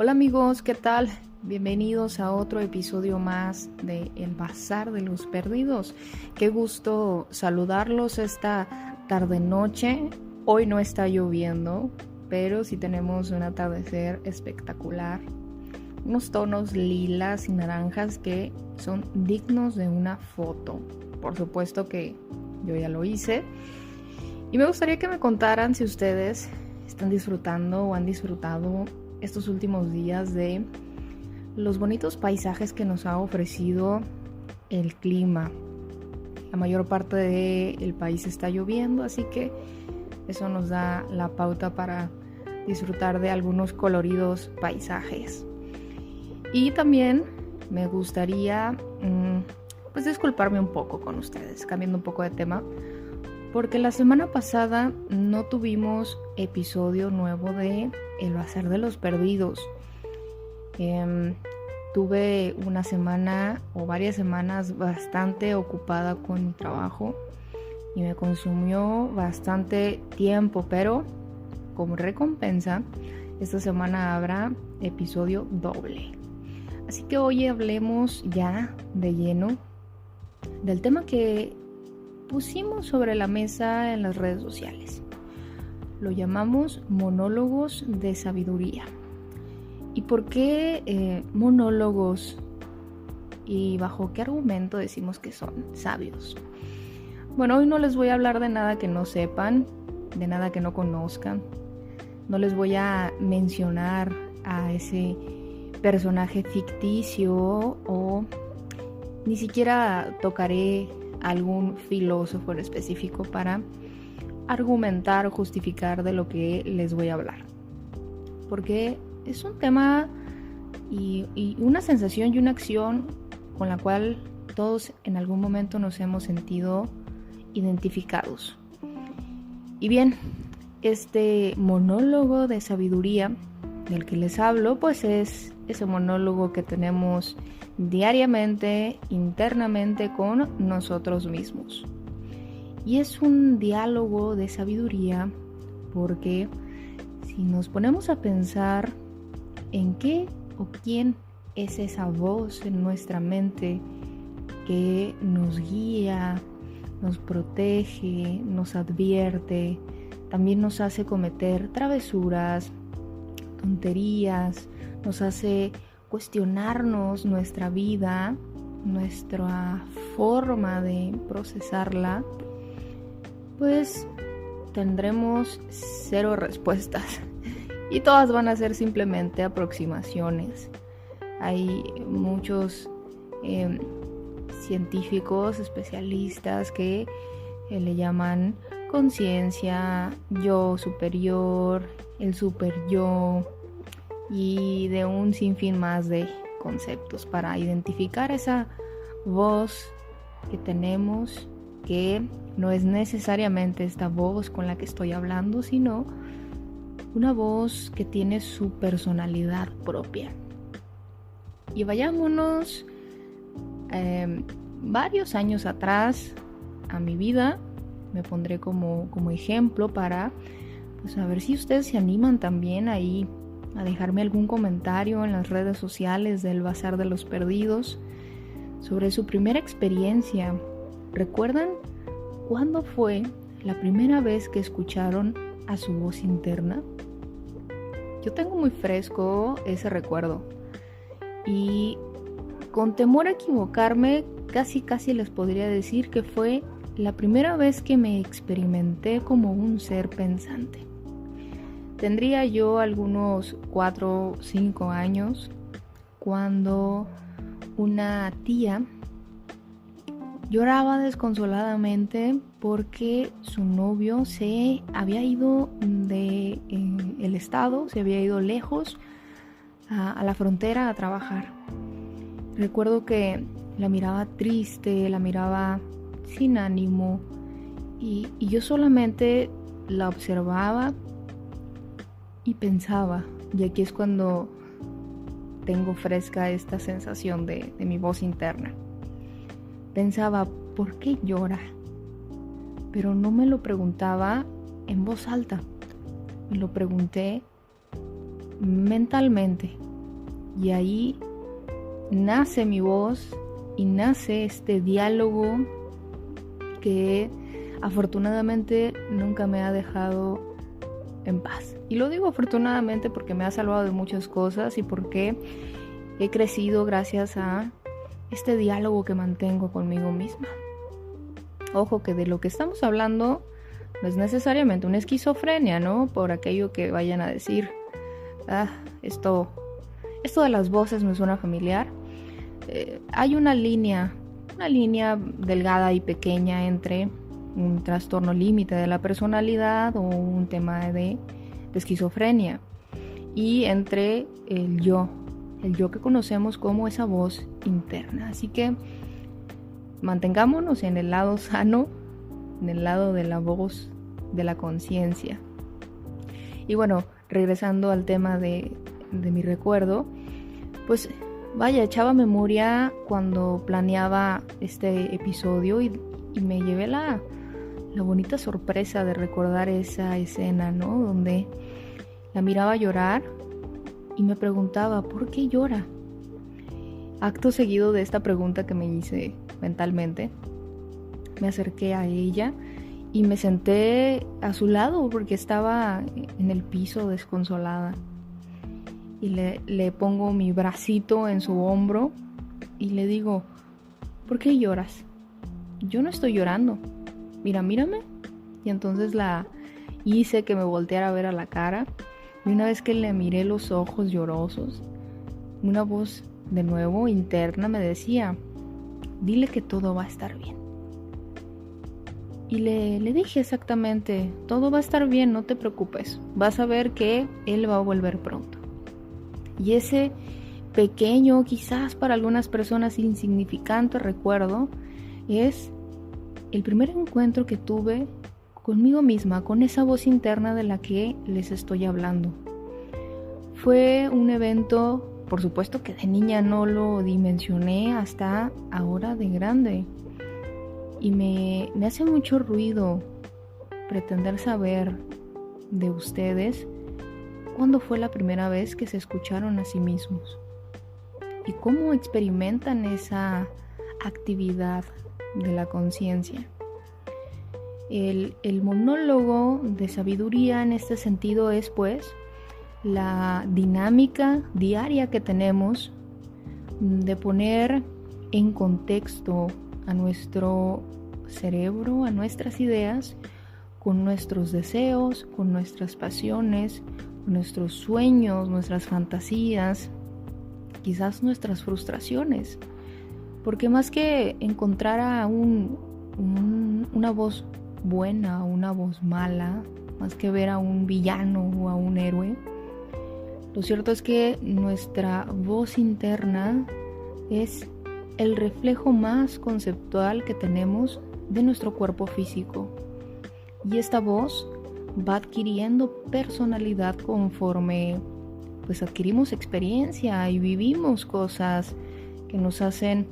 Hola amigos, ¿qué tal? Bienvenidos a otro episodio más de El Bazar de los Perdidos. Qué gusto saludarlos esta tarde-noche. Hoy no está lloviendo, pero sí tenemos un atardecer espectacular. Unos tonos lilas y naranjas que son dignos de una foto. Por supuesto que yo ya lo hice. Y me gustaría que me contaran si ustedes están disfrutando o han disfrutado estos últimos días de los bonitos paisajes que nos ha ofrecido el clima. La mayor parte del país está lloviendo, así que eso nos da la pauta para disfrutar de algunos coloridos paisajes. Y también me gustaría disculparme un poco con ustedes, cambiando un poco de tema, porque la semana pasada no tuvimos episodio nuevo de El Bazar de los Perdidos. Tuve una semana o varias semanas bastante ocupada con mi trabajo y me consumió bastante tiempo, pero como recompensa, esta semana habrá episodio doble. Así que hoy hablemos ya de lleno del tema que pusimos sobre la mesa en las redes sociales. Lo llamamos monólogos de sabiduría. ¿Y por qué monólogos? ¿Y bajo qué argumento decimos que son sabios? Bueno, hoy no les voy a hablar de nada que no sepan, de nada que no conozcan. No les voy a mencionar a ese personaje ficticio o ni siquiera tocaré algún filósofo en específico para argumentar o justificar de lo que les voy a hablar, porque es un tema y una sensación y una acción con la cual todos en algún momento nos hemos sentido identificados. Y bien, este monólogo de sabiduría del que les hablo, pues es ese monólogo que tenemos diariamente, internamente con nosotros mismos. Y es un diálogo de sabiduría porque si nos ponemos a pensar en qué o quién es esa voz en nuestra mente que nos guía, nos protege, nos advierte, también nos hace cometer travesuras, tonterías, nos hace cuestionarnos nuestra vida, nuestra forma de procesarla, pues tendremos cero respuestas y todas van a ser simplemente aproximaciones. Hay muchos científicos, especialistas que le llaman conciencia, yo superior, el super yo, y de un sinfín más de conceptos para identificar esa voz que tenemos, que no es necesariamente esta voz con la que estoy hablando, sino una voz que tiene su personalidad propia. Y vayámonos varios años atrás a mi vida, me pondré como ejemplo para a ver si ustedes se animan también ahí a dejarme algún comentario en las redes sociales del Bazar de los Perdidos sobre su primera experiencia. ¿Recuerdan cuándo fue la primera vez que escucharon a su voz interna? Yo tengo muy fresco ese recuerdo y con temor a equivocarme, casi les podría decir que fue la primera vez que me experimenté como un ser pensante. Tendría yo algunos 4 o 5 años cuando una tía lloraba desconsoladamente porque su novio se había ido del estado, se había ido lejos a la frontera a trabajar. Recuerdo que la miraba triste, la miraba sin ánimo y yo solamente la observaba y pensaba, y aquí es cuando tengo fresca esta sensación de mi voz interna. Pensaba, ¿por qué llora? Pero no me lo preguntaba en voz alta, me lo pregunté mentalmente, Y ahí nace mi voz y nace este diálogo que afortunadamente nunca me ha dejado en paz. Y lo digo afortunadamente porque me ha salvado de muchas cosas y porque he crecido gracias a este diálogo que mantengo conmigo misma. Ojo que de lo que estamos hablando no es necesariamente una esquizofrenia, ¿no? Por aquello que vayan a decir, esto de las voces me suena familiar. Hay una línea delgada y pequeña entre un trastorno límite de la personalidad o un tema de esquizofrenia y entre el yo que conocemos como esa voz interna. Así que mantengámonos en el lado sano, en el lado de la voz de la conciencia. Y bueno, regresando al tema de mi recuerdo, pues vaya, echaba memoria cuando planeaba este episodio y me llevé la bonita sorpresa de recordar esa escena, ¿no? Donde la miraba llorar y me preguntaba, ¿por qué llora? Acto seguido de esta pregunta que me hice mentalmente, me acerqué a ella y me senté a su lado porque estaba en el piso desconsolada. Y le pongo mi bracito en su hombro y le digo, ¿por qué lloras? Yo no estoy llorando. Mírame. Y entonces la hice que me volteara a ver a la cara. Y una vez que le miré los ojos llorosos, una voz de nuevo interna me decía, dile que todo va a estar bien. Y le dije exactamente, todo va a estar bien, no te preocupes. Vas a ver que él va a volver pronto. Y ese pequeño, quizás para algunas personas insignificante recuerdo, es el primer encuentro que tuve conmigo misma, con esa voz interna de la que les estoy hablando. Fue un evento, por supuesto que de niña no lo dimensioné hasta ahora de grande. Y me hace mucho ruido pretender saber de ustedes cuándo fue la primera vez que se escucharon a sí mismos y cómo experimentan esa actividad de la conciencia. El monólogo de sabiduría en este sentido es pues la dinámica diaria que tenemos de poner en contexto a nuestro cerebro, a nuestras ideas, con nuestros deseos, con nuestras pasiones, con nuestros sueños, nuestras fantasías, quizás nuestras frustraciones. Porque más que encontrar a una voz buena o una voz mala, más que ver a un villano o a un héroe, lo cierto es que nuestra voz interna es el reflejo más conceptual que tenemos de nuestro cuerpo físico. Y esta voz va adquiriendo personalidad conforme pues adquirimos experiencia y vivimos cosas que nos hacen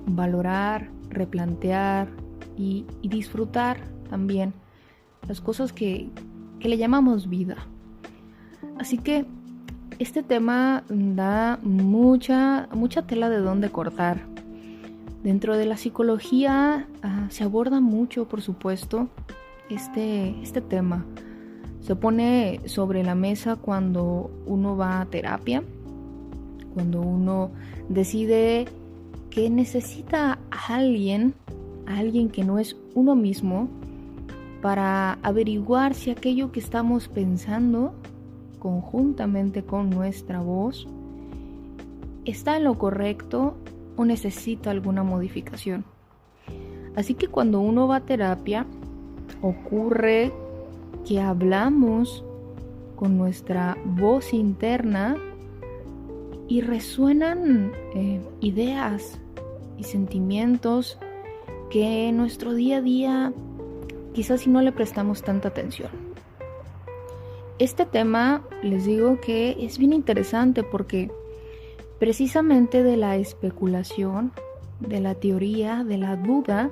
valorar, replantear y disfrutar también las cosas que le llamamos vida. Así que este tema da mucha tela de dónde cortar. Dentro de la psicología se aborda mucho, por supuesto, este tema. Se pone sobre la mesa cuando uno va a terapia, cuando uno decide que necesita a alguien que no es uno mismo, para averiguar si aquello que estamos pensando conjuntamente con nuestra voz está en lo correcto o necesita alguna modificación. Así que cuando uno va a terapia, ocurre que hablamos con nuestra voz interna y resuenan ideas y sentimientos que en nuestro día a día quizás si no le prestamos tanta atención. Este tema les digo que es bien interesante porque precisamente de la especulación, de la teoría, de la duda,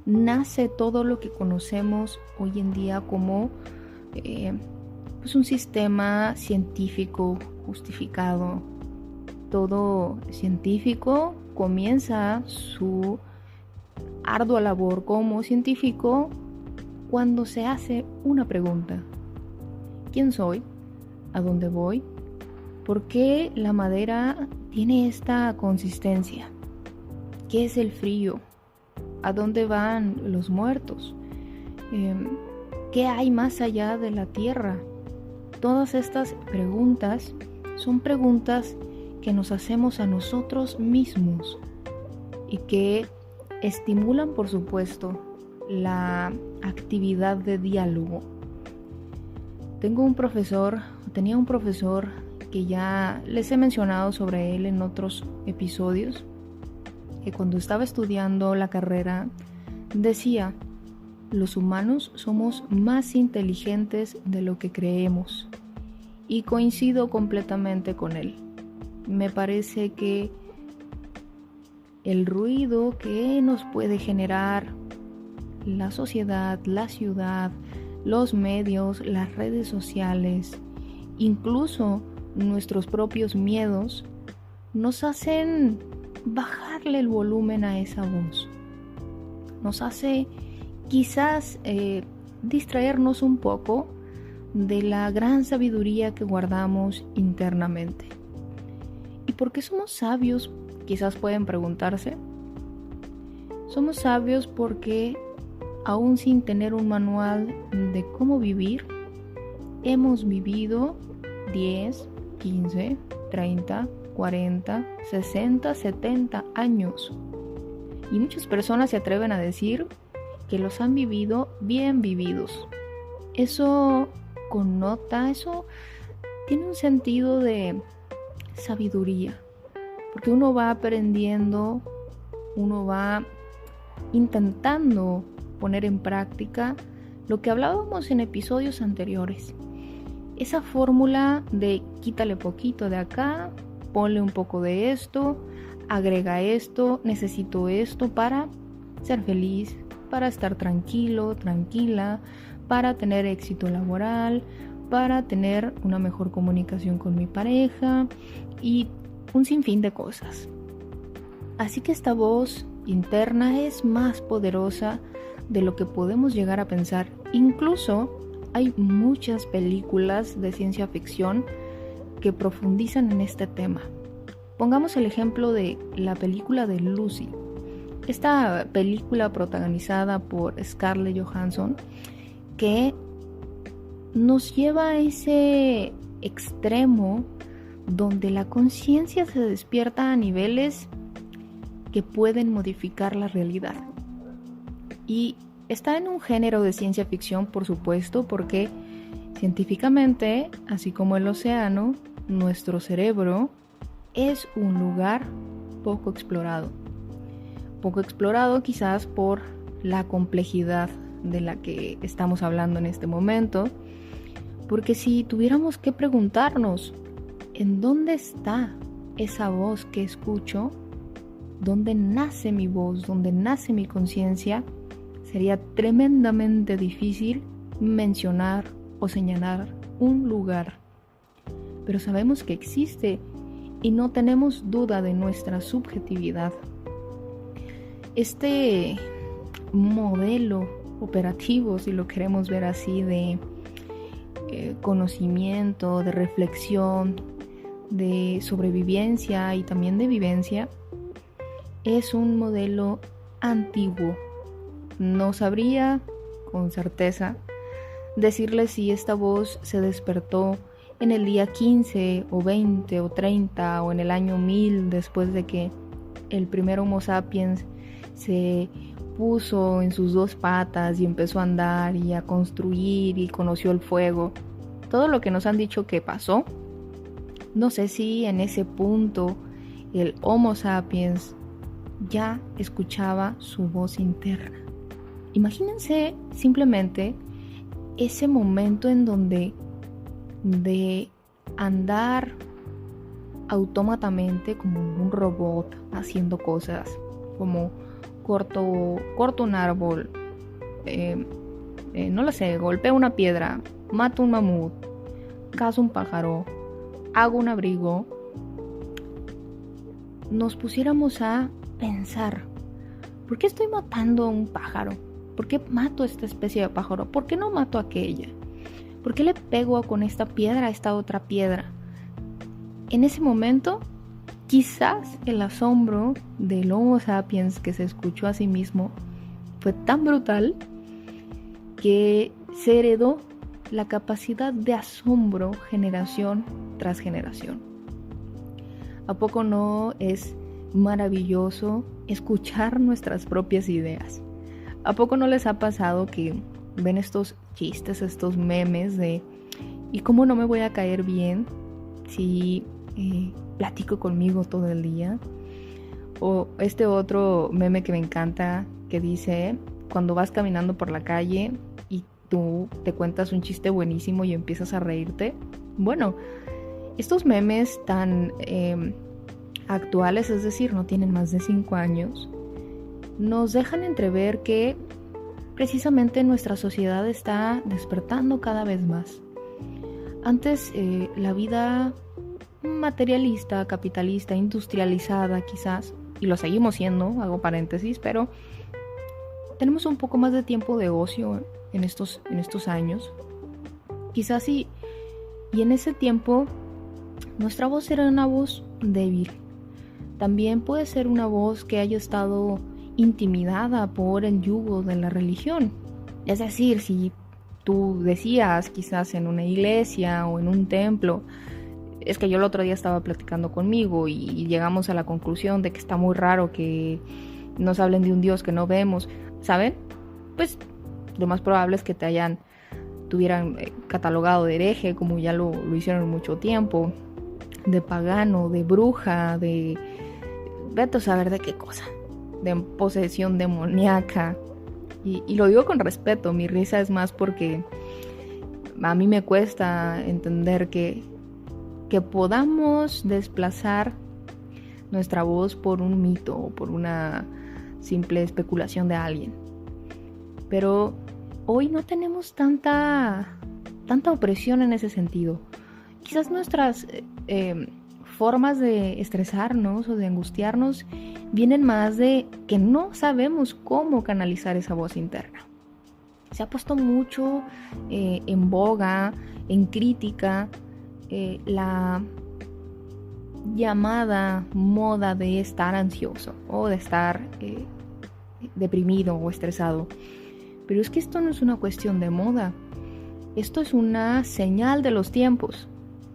nace todo lo que conocemos hoy en día como pues un sistema científico justificado, todo científico comienza su ardua labor como científico cuando se hace una pregunta. ¿Quién soy? ¿A dónde voy? ¿Por qué la madera tiene esta consistencia? ¿Qué es el frío? ¿A dónde van los muertos? ¿Qué hay más allá de la tierra? Todas estas preguntas son preguntas que nos hacemos a nosotros mismos y que estimulan, por supuesto, la actividad de diálogo. Tenía un profesor que ya les he mencionado sobre él en otros episodios, que cuando estaba estudiando la carrera decía: los humanos somos más inteligentes de lo que creemos, y coincido completamente con él. Me parece que el ruido que nos puede generar la sociedad, la ciudad, los medios, las redes sociales, incluso nuestros propios miedos, nos hacen bajarle el volumen a esa voz. Nos hace quizás distraernos un poco de la gran sabiduría que guardamos internamente. ¿Y por qué somos sabios? Quizás pueden preguntarse. Somos sabios porque, aún sin tener un manual de cómo vivir, hemos vivido 10, 15, 30, 40, 60, 70 años. Y muchas personas se atreven a decir que los han vivido bien vividos. Eso tiene un sentido de sabiduría, porque uno va aprendiendo, uno va intentando poner en práctica lo que hablábamos en episodios anteriores. Esa fórmula de quítale poquito de acá, ponle un poco de esto, agrega esto, necesito esto para ser feliz, para estar tranquilo, tranquila, para tener éxito laboral, para tener una mejor comunicación con mi pareja y un sinfín de cosas. Así que esta voz interna es más poderosa de lo que podemos llegar a pensar. Incluso hay muchas películas de ciencia ficción que profundizan en este tema. Pongamos el ejemplo de la película de Lucy. Esta película protagonizada por Scarlett Johansson, que nos lleva a ese extremo donde la conciencia se despierta a niveles que pueden modificar la realidad. Y está en un género de ciencia ficción, por supuesto, porque científicamente, así como el océano, nuestro cerebro es un lugar poco explorado. Poco explorado quizás por la complejidad de la que estamos hablando en este momento, porque si tuviéramos que preguntarnos ¿en dónde está esa voz que escucho? ¿Dónde nace mi voz? ¿Dónde nace mi conciencia? Sería tremendamente difícil mencionar o señalar un lugar. Pero sabemos que existe y no tenemos duda de nuestra subjetividad. Este modelo operativo, si lo queremos ver así, de conocimiento, de reflexión, de sobrevivencia y también de vivencia, es un modelo antiguo. No sabría con certeza decirle si esta voz se despertó en el día 15 o 20 o 30 o en el año 1000 después de que el primer Homo sapiens se puso en sus dos patas y empezó a andar y a construir y conoció el fuego. Todo lo que nos han dicho que pasó, no sé si en ese punto el Homo sapiens ya escuchaba su voz interna. Imagínense simplemente ese momento en donde de andar autómatamente como un robot haciendo cosas, como corto un árbol, no lo sé, golpeo una piedra, mato un mamut, cazo un pájaro, hago un abrigo, nos pusiéramos a pensar, ¿por qué estoy matando a un pájaro? ¿Por qué mato a esta especie de pájaro? ¿Por qué no mato a aquella? ¿Por qué le pego con esta piedra a esta otra piedra? En ese momento, quizás el asombro del Homo sapiens que se escuchó a sí mismo fue tan brutal que se heredó la capacidad de asombro generación tras generación. ¿A poco no es maravilloso escuchar nuestras propias ideas? ¿A poco no les ha pasado que ven estos chistes, estos memes de ¿y cómo no me voy a caer bien si platico conmigo todo el día? O este otro meme que me encanta que dice, cuando vas caminando por la calle y tú te cuentas un chiste buenísimo y empiezas a reírte. Bueno, estos memes tan actuales, es decir, no tienen más de 5 años, nos dejan entrever que precisamente nuestra sociedad está despertando cada vez más. Antes la vida materialista, capitalista, industrializada quizás, y lo seguimos siendo, hago paréntesis, pero tenemos un poco más de tiempo de ocio en estos años. Quizás y en ese tiempo nuestra voz era una voz débil. También puede ser una voz que haya estado intimidada por el yugo de la religión. Es decir, si tú decías quizás en una iglesia o en un templo, es que yo el otro día estaba platicando conmigo y llegamos a la conclusión de que está muy raro que nos hablen de un Dios que no vemos, ¿saben? Pues lo más probable es que te hubieran catalogado de hereje, como ya lo hicieron mucho tiempo, de pagano, de bruja, de vete a saber de qué cosa, de posesión demoníaca. Y lo digo con respeto, mi risa es más porque a mí me cuesta entender que podamos desplazar nuestra voz por un mito o por una simple especulación de alguien. Pero hoy no tenemos tanta opresión en ese sentido. Quizás nuestras formas de estresarnos o de angustiarnos vienen más de que no sabemos cómo canalizar esa voz interna. Se ha puesto mucho en boga, en crítica, la llamada moda de estar ansioso o de estar deprimido o estresado. Pero es que esto no es una cuestión de moda. Esto es una señal de los tiempos.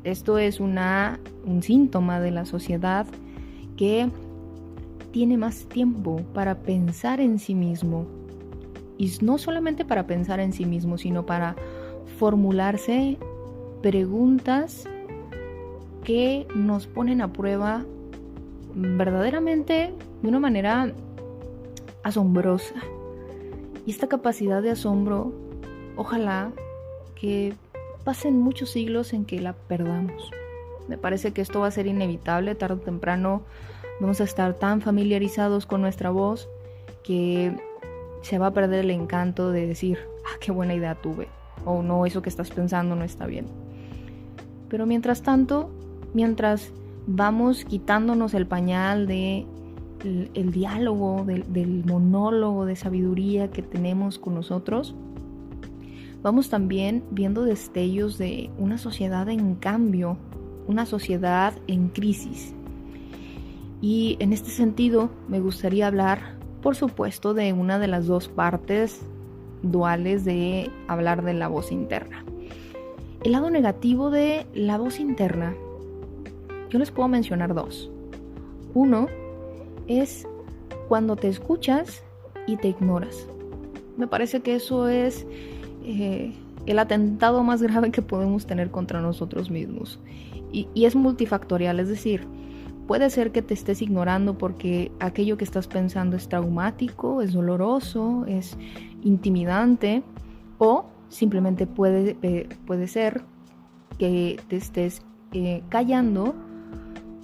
Esto es un síntoma de la sociedad que tiene más tiempo para pensar en sí mismo. Y no solamente para pensar en sí mismo, sino para formularse preguntas que nos ponen a prueba verdaderamente de una manera asombrosa. Y esta capacidad de asombro, ojalá que pasen muchos siglos en que la perdamos. Me parece que esto va a ser inevitable, tarde o temprano vamos a estar tan familiarizados con nuestra voz que se va a perder el encanto de decir, qué buena idea tuve, o no, eso que estás pensando no está bien. Pero mientras tanto, mientras vamos quitándonos el pañal de el diálogo, del monólogo de sabiduría que tenemos con nosotros, vamos también viendo destellos de una sociedad en cambio, una sociedad en crisis. Y en este sentido me gustaría hablar, por supuesto, de una de las dos partes duales de hablar de la voz interna. El lado negativo de la voz interna, yo les puedo mencionar dos. Uno es cuando te escuchas y te ignoras. Me parece que eso es el atentado más grave que podemos tener contra nosotros mismos. Y es multifactorial, es decir, puede ser que te estés ignorando porque aquello que estás pensando es traumático, es doloroso, es intimidante, o simplemente puede ser que te estés callando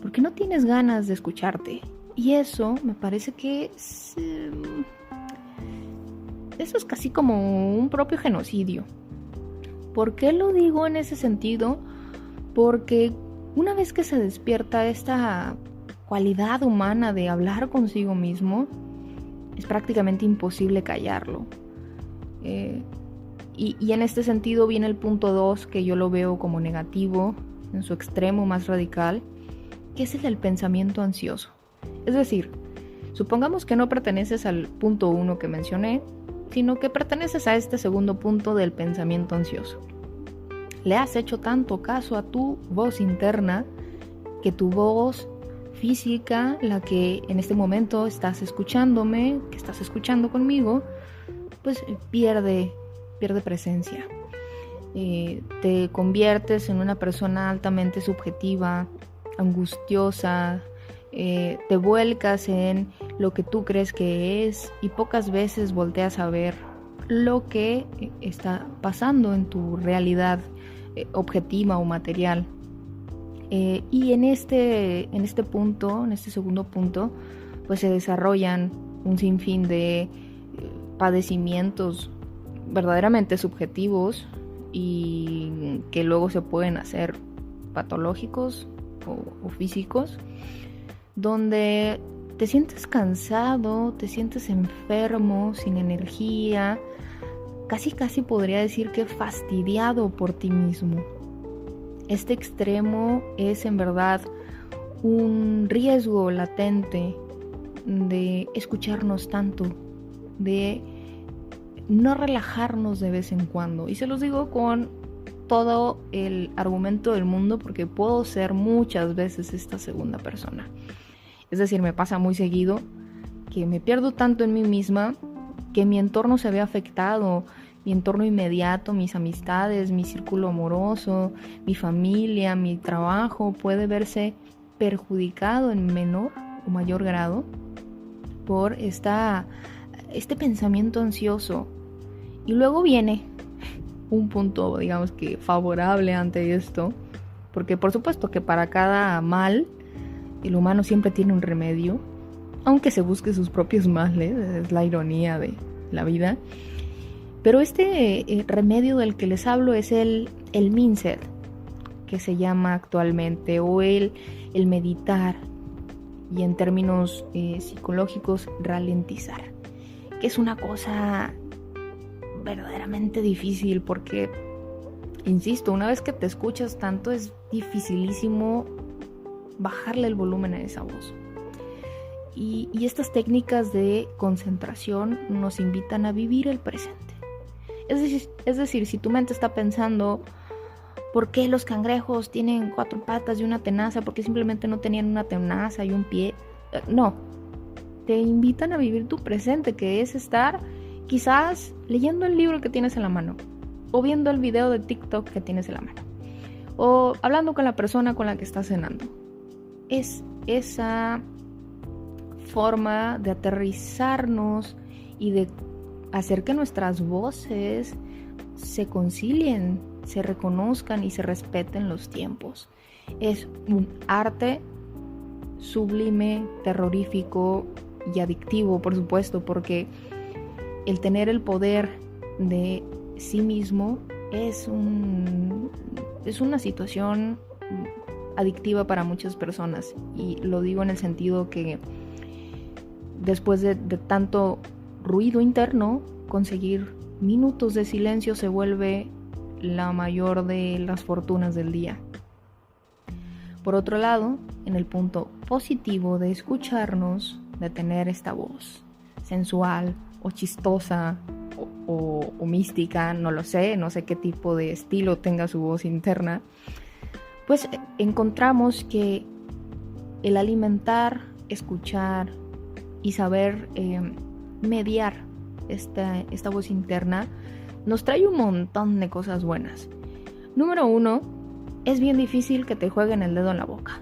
porque no tienes ganas de escucharte. Y eso me parece que eso es casi como un propio genocidio. ¿Por qué lo digo en ese sentido? Porque una vez que se despierta esta cualidad humana de hablar consigo mismo, es prácticamente imposible callarlo. Y en este sentido viene el punto 2, que yo lo veo como negativo, en su extremo más radical, que es el del pensamiento ansioso. Es decir, supongamos que no perteneces al punto 1 que mencioné, sino que perteneces a este segundo punto del pensamiento ansioso. Le has hecho tanto caso a tu voz interna que tu voz física, la que en este momento estás escuchándome, que estás escuchando conmigo, pues pierde presencia. Te conviertes en una persona altamente subjetiva, angustiosa, te vuelcas en lo que tú crees que es y pocas veces volteas a ver lo que está pasando en tu realidad objetiva o material. Y en este punto, en este segundo punto, pues se desarrollan un sinfín de padecimientos verdaderamente subjetivos y que luego se pueden hacer patológicos o físicos, donde te sientes cansado, te sientes enfermo, sin energía, casi podría decir que fastidiado por ti mismo. Este extremo es en verdad un riesgo latente de escucharnos tanto, de no relajarnos de vez en cuando. Y se los digo con todo el argumento del mundo, porque puedo ser muchas veces esta segunda persona. Es decir, me pasa muy seguido que me pierdo tanto en mí misma que mi entorno se ve afectado, mi entorno inmediato, mis amistades, mi círculo amoroso, mi familia, mi trabajo puede verse perjudicado en menor o mayor grado por este pensamiento ansioso. Y luego viene un punto, digamos que favorable ante esto, porque por supuesto que para cada mal el humano siempre tiene un remedio, aunque se busque sus propios males, es la ironía de la vida. Pero este remedio del que les hablo es el mindset, que se llama actualmente, o el meditar, y en términos psicológicos, ralentizar, que es una cosa verdaderamente difícil porque, insisto, una vez que te escuchas tanto es dificilísimo bajarle el volumen a esa voz. Y estas técnicas de concentración nos invitan a vivir el presente. Es decir, si tu mente está pensando ¿por qué los cangrejos tienen 4 patas y una tenaza? ¿Por qué simplemente no tenían una tenaza y un pie? No, te invitan a vivir tu presente, que es estar quizás leyendo el libro que tienes en la mano, o viendo el video de TikTok que tienes en la mano, o hablando con la persona con la que estás cenando. Es esa forma de aterrizarnos y de hacer que nuestras voces se concilien, se reconozcan y se respeten los tiempos. Es un arte sublime, terrorífico y adictivo, por supuesto, porque el tener el poder de sí mismo es una situación adictiva para muchas personas, y lo digo en el sentido que después de tanto ruido interno, conseguir minutos de silencio se vuelve la mayor de las fortunas del día. Por otro lado, en el punto positivo de escucharnos, de tener esta voz sensual o chistosa o mística, no sé qué tipo de estilo tenga su voz interna, pues encontramos que el alimentar, escuchar y saber mediar esta voz interna nos trae un montón de cosas buenas. Número 1, es bien difícil que te jueguen el dedo en la boca,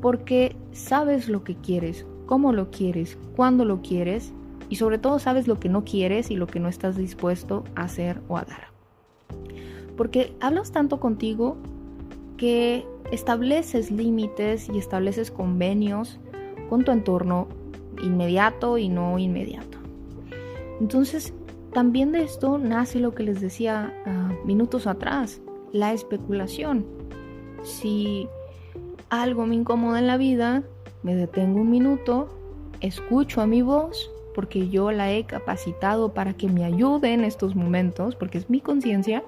porque sabes lo que quieres, cómo lo quieres, cuándo lo quieres, y sobre todo sabes lo que no quieres y lo que no estás dispuesto a hacer o a dar. Porque hablas tanto contigo que estableces límites y estableces convenios con tu entorno inmediato y no inmediato. Entonces, también de esto nace lo que les decía minutos atrás, la especulación. Si algo me incomoda en la vida, me detengo un minuto, escucho a mi voz, porque yo la he capacitado para que me ayude en estos momentos, porque es mi conciencia,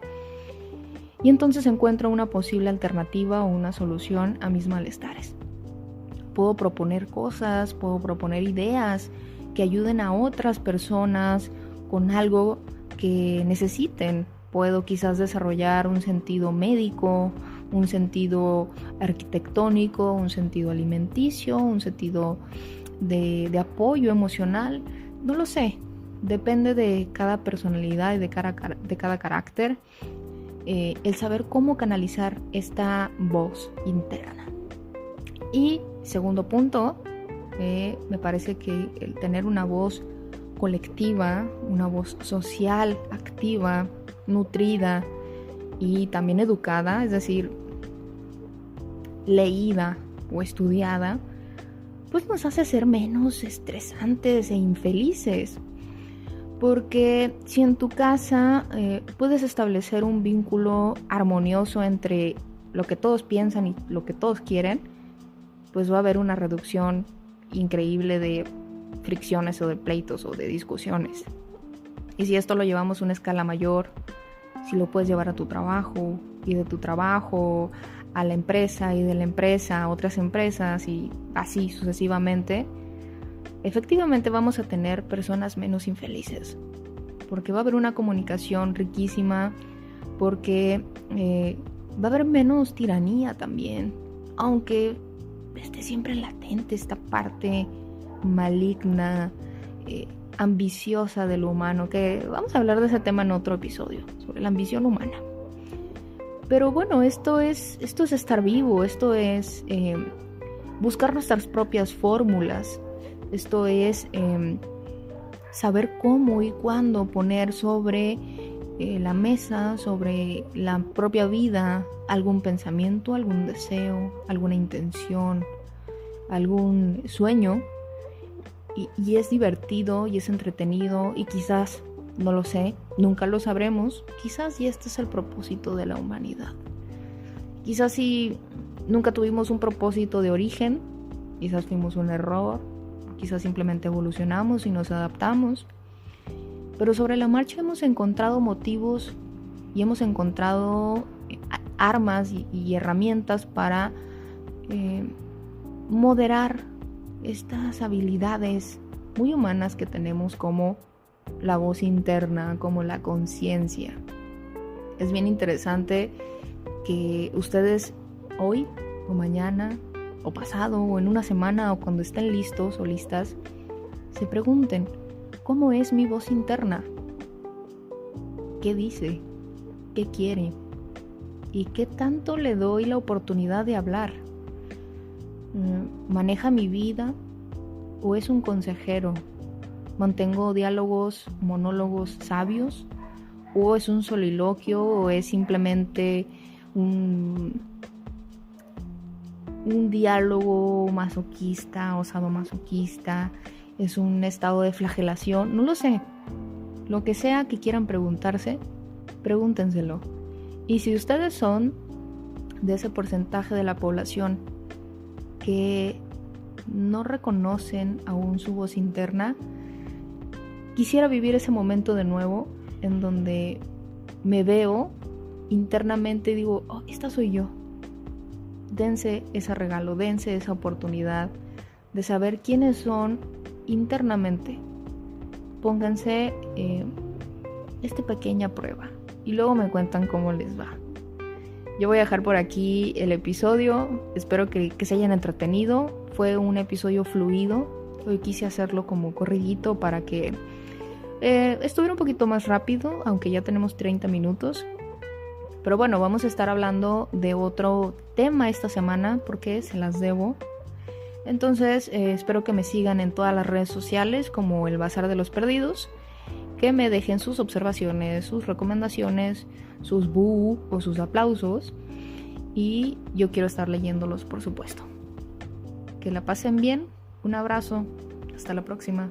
y entonces encuentro una posible alternativa o una solución a mis malestares. Puedo proponer cosas, puedo proponer ideas que ayuden a otras personas con algo que necesiten. Puedo quizás desarrollar un sentido médico, un sentido arquitectónico, un sentido alimenticio, un sentido de apoyo emocional. No lo sé, depende de cada personalidad y de cada carácter. El saber cómo canalizar esta voz interna. Y segundo punto, me parece que el tener una voz colectiva, una voz social, activa, nutrida y también educada, es decir, leída o estudiada, pues nos hace ser menos estresantes e infelices. Porque si en tu casa puedes establecer un vínculo armonioso entre lo que todos piensan y lo que todos quieren, pues va a haber una reducción increíble de fricciones o de pleitos o de discusiones. Y si esto lo llevamos a una escala mayor, si lo puedes llevar a tu trabajo y de tu trabajo a la empresa y de la empresa a otras empresas y así sucesivamente, efectivamente vamos a tener personas menos infelices, porque va a haber una comunicación riquísima, porque va a haber menos tiranía también, aunque esté siempre latente esta parte maligna, ambiciosa de lo humano, que vamos a hablar de ese tema en otro episodio, sobre la ambición humana. Pero bueno, esto es estar vivo, esto es buscar nuestras propias fórmulas. Esto es saber cómo y cuándo poner sobre la mesa, sobre la propia vida, algún pensamiento, algún deseo, alguna intención, algún sueño. Y es divertido y es entretenido y quizás, no lo sé, nunca lo sabremos, quizás y este es el propósito de la humanidad. Quizás si nunca tuvimos un propósito de origen, quizás fuimos un error, quizás simplemente evolucionamos y nos adaptamos, pero sobre la marcha hemos encontrado motivos y hemos encontrado armas y herramientas para moderar estas habilidades muy humanas que tenemos, como la voz interna, como la conciencia. Es bien interesante que ustedes hoy o mañana o pasado o en una semana o cuando estén listos o listas, se pregunten, ¿cómo es mi voz interna? ¿Qué dice? ¿Qué quiere? ¿Y qué tanto le doy la oportunidad de hablar? ¿Maneja mi vida o es un consejero? ¿Mantengo diálogos, monólogos sabios? ¿O es un soliloquio o es simplemente un diálogo masoquista o sadomasoquista? ¿Es un estado de flagelación? No lo sé. Lo que sea que quieran preguntarse, pregúntenselo. Y si ustedes son de ese porcentaje de la población que no reconocen aún su voz interna, quisiera vivir ese momento de nuevo en donde me veo internamente y digo, oh, esta soy yo. Dense ese regalo, dense esa oportunidad de saber quiénes son internamente. Pónganse esta pequeña prueba y luego me cuentan cómo les va. Yo voy a dejar por aquí el episodio. Espero que se hayan entretenido. Fue un episodio fluido. Hoy quise hacerlo como corridito para que estuviera un poquito más rápido, aunque ya tenemos 30 minutos. Pero bueno, vamos a estar hablando de otro tema esta semana porque se las debo. Entonces espero que me sigan en todas las redes sociales como el Bazar de los Perdidos, que me dejen sus observaciones, sus recomendaciones, sus bu o sus aplausos, y yo quiero estar leyéndolos, por supuesto. Que la pasen bien, un abrazo, hasta la próxima.